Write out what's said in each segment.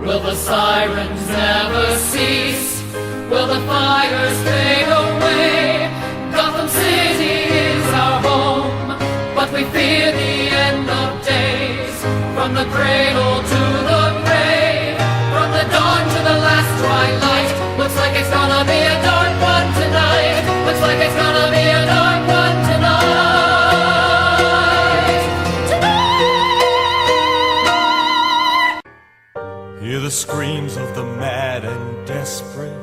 Will the sirens never cease? Will the fires fade away? Gotham City is our home, but we fear the end of days. From the cradle to the grave, from the dawn to the last twilight, looks like it's gonna be a dark one tonight. Looks like it's gonna be a dark one tonight. Hear the screams of the mad and desperate.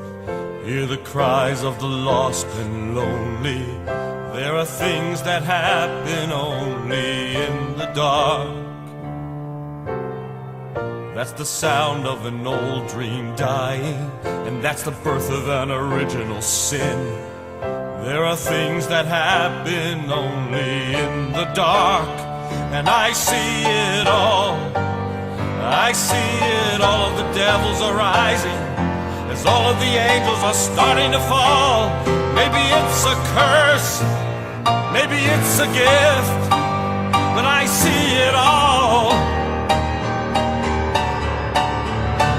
Hear the cries of the lost and lonely. There are things that happen only in the dark. That's the sound of an old dream dying, and that's the birth of an original sin. There are things that happen only in the dark, and I see it all. I see it all. The devils are rising as all of the angels are starting to fall. Maybe it's a curse, maybe it's a gift, but I see it all.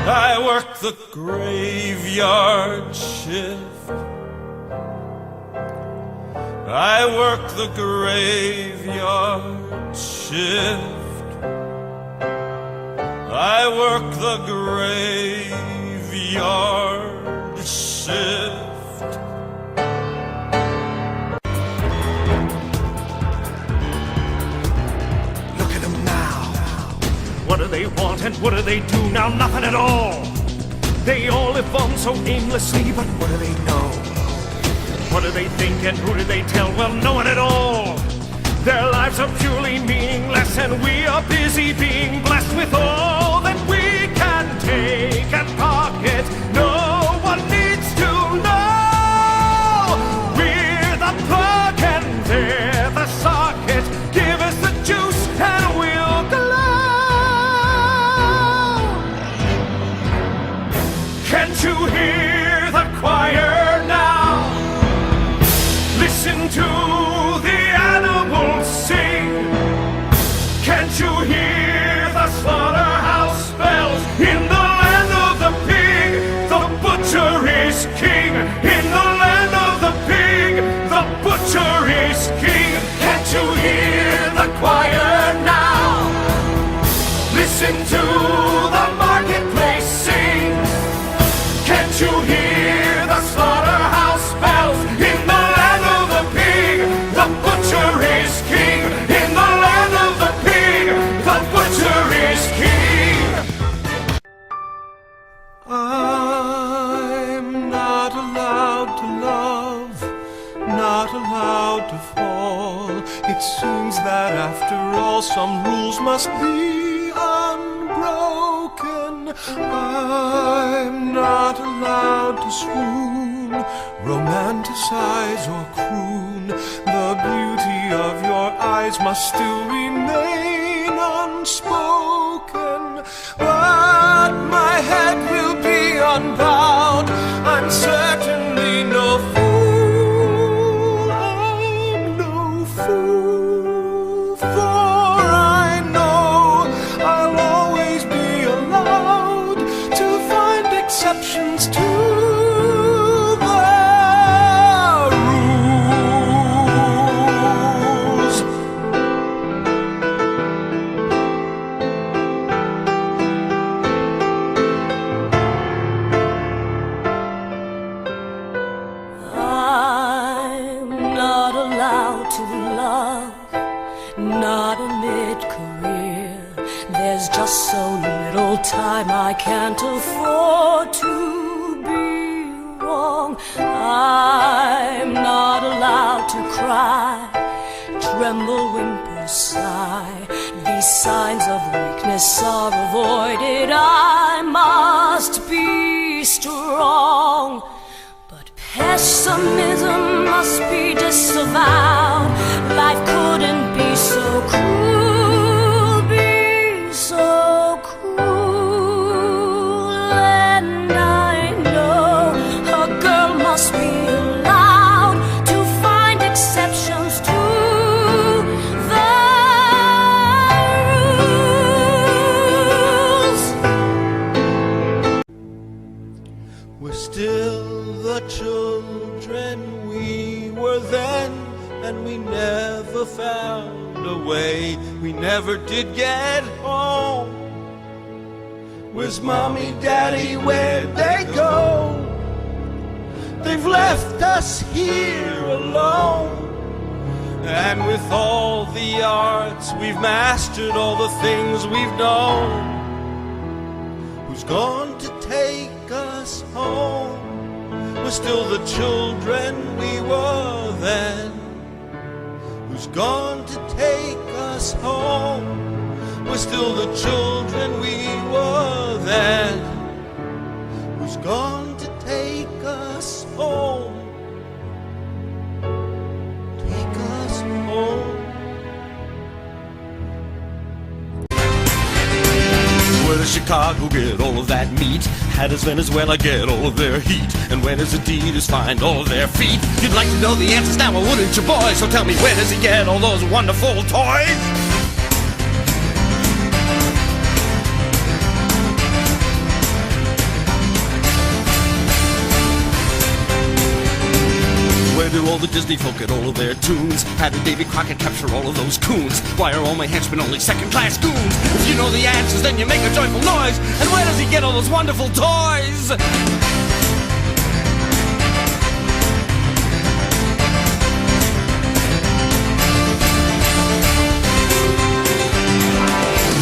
I work the graveyard shift. I work the graveyard shift. I work the graveyard shift. Look at them now. What do they want and what do they do now? Nothing at all. They all live on so aimlessly, but what do they know? What do they think and who do they tell? Well, no one at all. Their lives are purely meaningless, and we are busy being blessed with all that we can take and pocket. No one needs to know. We're the plug and they're the socket. Give us the juice and we'll glow. Can't you hear the choir now? Listen to the animals sing. Can't you hear the slaughterhouse bells? In the land of the pig, the butcher is king. In the land of the pig, the butcher is king. Can't you hear the choir now? Listen to the marketplace sing. Can't you hear the slaughterhouse bells? In the land of the pig, the butcher is king. In the land of the pig, the butcher is king. I'm not allowed to love, not allowed to fall. It seems that after all some rules must be unbroken. I'm not allowed to swoon, romanticize or croon. The beauty of your eyes must still remain unspoken. But my head will be unbowed. I'm certainly no fool. I'm no fool, for I know I'll always be allowed to find exceptions to the rules. I'm not allowed to love, not a mid-career. There's just so little time, I can't afford to be wrong. I'm not allowed to cry, tremble, whimper, sigh. These signs of weakness are avoided. I must be strong. But pessimism must be disavowed. Life couldn't be so cruel, be so cruel. And I know a girl must be allowed to find exceptions to the rules. the children we were then, and we never found a way. We never did get home. Where's mommy, daddy, where'd they go? They've left us here alone. And with all the arts we've mastered, all the things we've known, who's gone to take us home? We're still the children we were then. Who's gone to take us home? We're still the children we were then. Who's gone to take us home? Take us home. Where does Chicago get all of that meat? How does Venezuela get all of their heat? And where does Adidas find all of their feet? You'd like to know the answers now, wouldn't you, boy? So tell me, where does he get all those wonderful toys? Where do all the Disney folk get all of their tunes? How did Davy Crockett capture all of those coons? Why are all my henchmen only second-class goons? If you know the answers, then you make a joyful noise. And where does he get all those wonderful toys?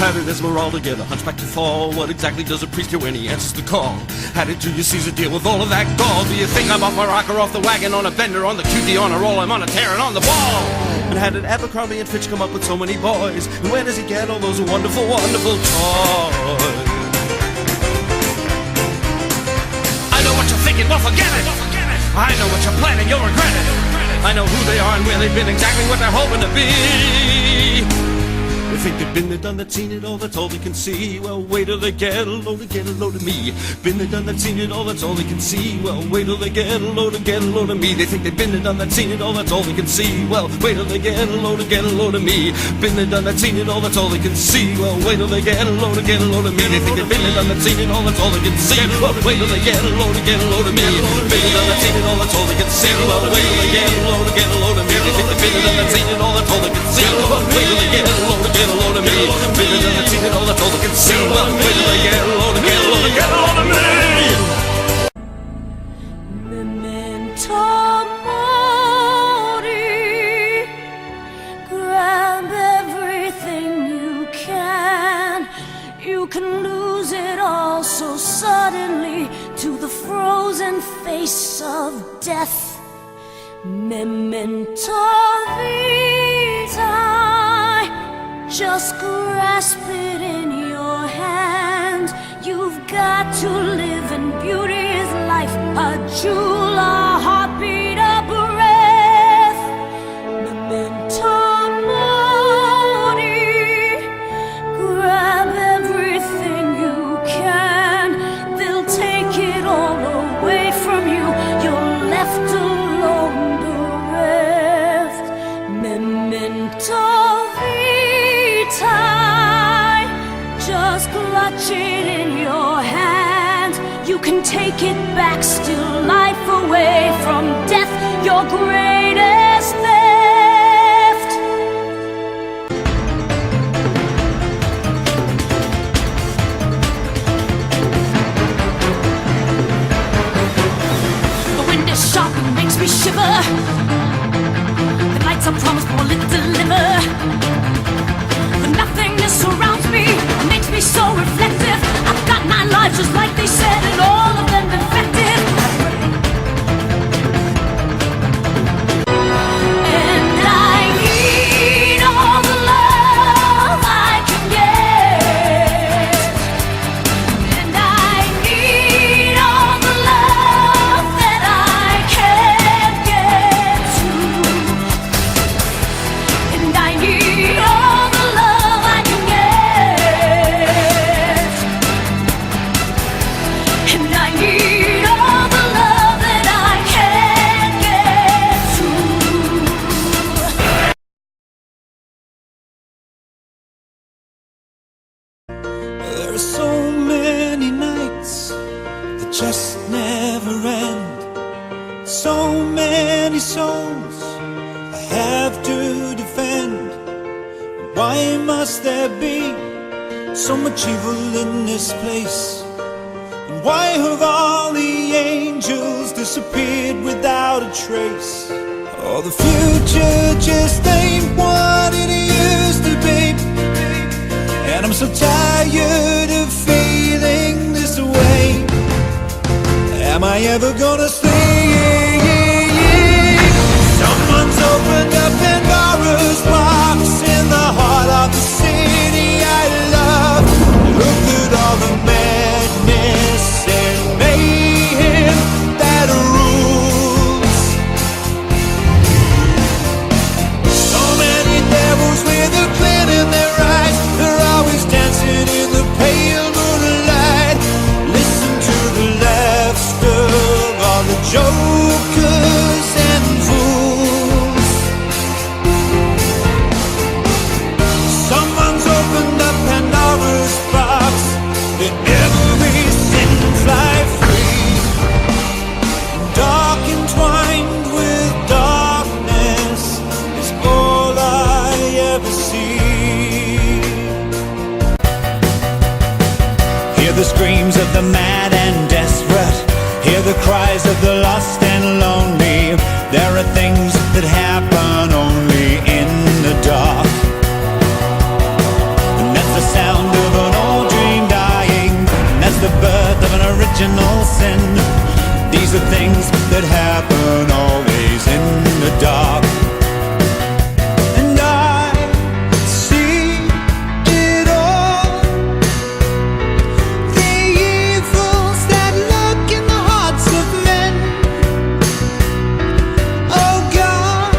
How did Esmeralda get a hunchback to fall? What exactly does a priest do when he answers the call? How did Julius Caesar deal with all of that gall? Do you think I'm off my rocker, off the wagon, on a bender, on the QT, on a roll, I'm on a tear and on the ball? And how did Abercrombie and Fitch come up with so many boys? And where does he get all those wonderful, wonderful toys? I know what you're thinking, well forget it! I know what you're planning, you'll regret it! I know who they are and where they've been, exactly what they're hoping to be. They think they've been there, done that, seen it all, that's all they can see. Well, wait till they get a load of me. Been there, done that, seen it all, that's all they can see. Well, wait till they get a load of me. They think they've been there, done that, seen it all, that's all they can see. Well, wait till they get a load of me. Been there, done that, seen it all, that's all they can see. Well, wait till they get a load of me. They think they've been there, done that, seen it all, that's all they can see. Well, wait till they get a load of me. Been there, done that, seen it all, that's all they can see. Well, wait till they get a load of me. They think they've been there, done that, seen it all, that's all they can see. Well, wait till they get a load of me. Been there, done that, seen it all, that's all they can see. Well, wait till they get a load of me. Memento mori. Grab everything you can. You can lose it all so suddenly to the frozen face of death. Memento vitae. Just grasp it in your hand. You've got to live, and beauty is life. A jewel, a heartbeat, a breath. Memento mori. Grab everything you can. They'll take it all away from you. You're left alone, bereft. Memento just clutch it in your hand. You can take it back, still life away from death, your greatest theft. The wind is sharp and makes me shiver. The lights are promised, but will it deliver? Nothingness surrounds me, makes me so reflective. I've got 9 lives just like they said, and all of them infected. And I need all the love I can get. And I need all the love that I can get to. And I need all the love I can get. And So many souls I have to defend. Why must there be so much evil in this place? And why have all the angels disappeared without a trace? Oh, the future just ain't what it used to be, and I'm so tired of feeling this way. Am I ever gonna sleep? Someone's opened up Pandora's box in the heart of the city I love. Look at all the madness and mayhem that rules. So many devils with a glint in their eyes. They're always dancing in the pale moonlight. Listen to the laughter of all the jokers and fools. Someone's opened up Pandora's box. Let every sin fly free. Dark entwined with darkness is all I ever see. Hear the screams of the mad and desperate. Hear the cries of the lost and lonely. There are things that happen only in the dark. And that's the sound of an old dream dying. And that's the birth of an original sin. These are things that happen always in the dark. And I see it all. The evils that lurk in the hearts of men. Oh God,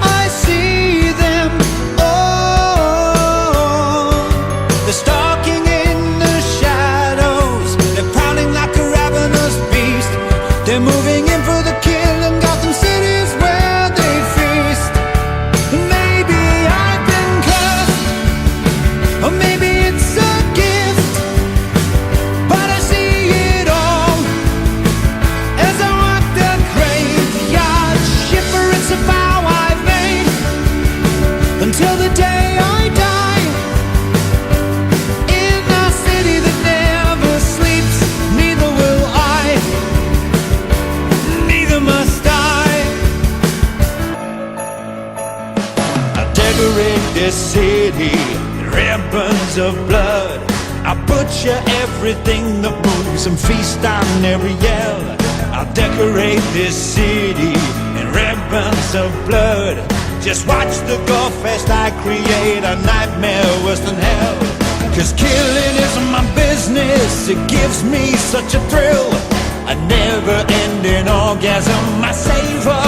I see them all. They're stalking in the shadows. They're prowling like a ravenous beast. They're moving in for the kill, and Gotham City's where they feast. Maybe I've been cursed, or maybe it's a gift, but I see it all as I walk the graveyard. Shiver, it's a vow I've made until the day I die. In a city that never sleeps, neither will I, neither must I. I'll decorate this city in ribbons of blood. I'll butcher everything that moves and feast on Ariel. I'll decorate this city in ribbons of blood. Just watch the gore fest I create, a nightmare worse than hell. 'Cause killing is my business, it gives me such a thrill. A never-ending orgasm I savor